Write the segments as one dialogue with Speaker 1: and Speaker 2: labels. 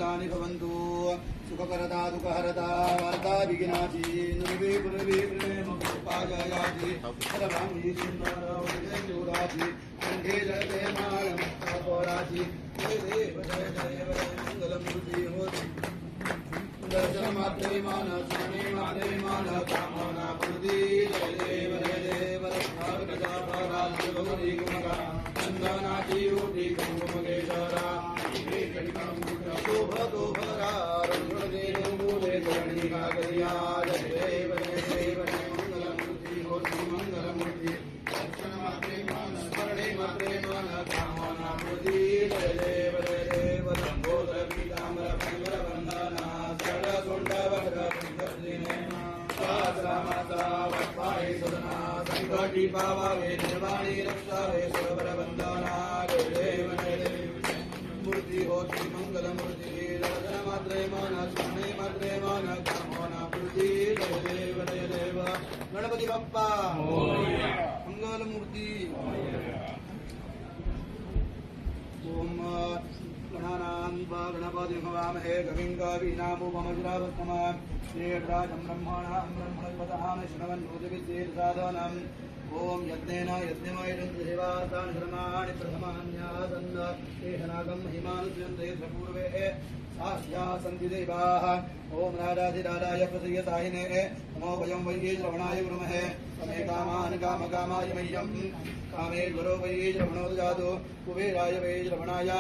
Speaker 1: मंगलानि भवन्तु सुखकरता दुःखहरता वार्ता विघ्नाची नुर्वे पुरवे प्रेम पाजयाची सर्वांगी सुंदराची कंठे जयते माळं पोराची जय देव मंगलमूर्ती होती दर्शन मात्रे मान स्मरणे मात्रे मान कामना पूर्ति जय देव रत्नावताराज्य भगवती गुणगा चंदनाची ओटी कुंकुमकेशरा शोभतो भरा रणदेव मूले धरणिका करिया जय देव मंगलमूर्ति होती मंगलमूर्ति दर्शन मात्रे मान स्मरणे मात्रे मान कामना पूर्ति जय देव लंबोदर पीताम्बर पंगर वंदना संकटी पावावे निर्वाणी रक्षावे सर्वर वंदना देव मूर्ति होती मंगल मूर्ति दर्शन मात्रे मन स्मरणे मात्रे मन कामना पूर्ति जय देव गणपति बप्पा मंगल मूर्ति ओम गणपति भवामहे कविं कवीनामुपमजुरावत्तमान् श्रीराजं ब्रह्मणां ब्रह्मणस्पतहां शृण्वन्नोतिविद्येर्साधनम् ओम यज्ञेन यज्ञमयजन्देवासानि धर्माणि प्रथमान्यासन्न शेषनागं महिमानुष्यन्ते पूर्वे सास्याः सन्ति देवाः ओम राजाधिराजाय प्रसयसाहिने नमो वयं वै श्रवणाय गुरुमहे समे कामान् कामकामाय मह्यं कामेश्वरो वै श्रवणो ददातु कुबेराय वै श्रवणाय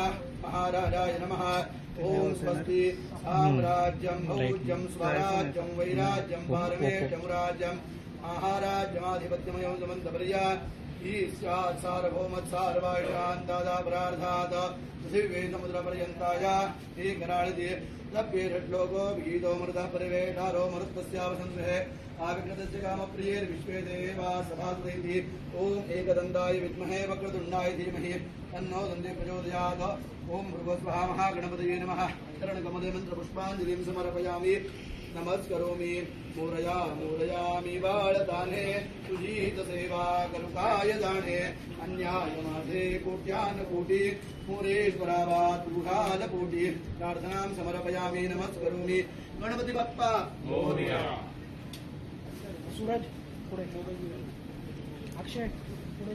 Speaker 1: महाराजाय नमः ओम स्वस्ति साम्राज्यं भौज्यं स्वराज्यं वैराज्यं पारमेष्ठ्यं राज्यं महाराज्यमाधिपत्यमयं समन्तपर्या ईस्यात् सार्वभौमत् सार्वाशान्तादा प्रार्थात् पृथिवे समुद्रपर्यन्ताय एकराळिति लभ्येषट्लोको विहितो मृतः परिवेशारो मरुत्तस्यावसन्धे आविघ्नतस्य कामप्रियैर्विश्वे देवाः सभासुतैः ओम एकदन्ताय विद्महे वक्रतुण्डाय धीमहि तन्नो दन्ते प्रचोदयात् ओम भृगुस्वः महागणपतये नमः शरणकमले मन्त्रपुष्पाञ्जलिं समर्पयामि नमस्करोमि मूरयामि बाळदाने सुजीत सेवा करुकाय जाणे अन्याय माझे कोट्यानकोटी मुरेश्वरावा तुघालकोटी प्रार्थनां समर्पयामि नमस्करोमि गणपति बाप्पा मोरया सूरज पुढे अक्षय पुढे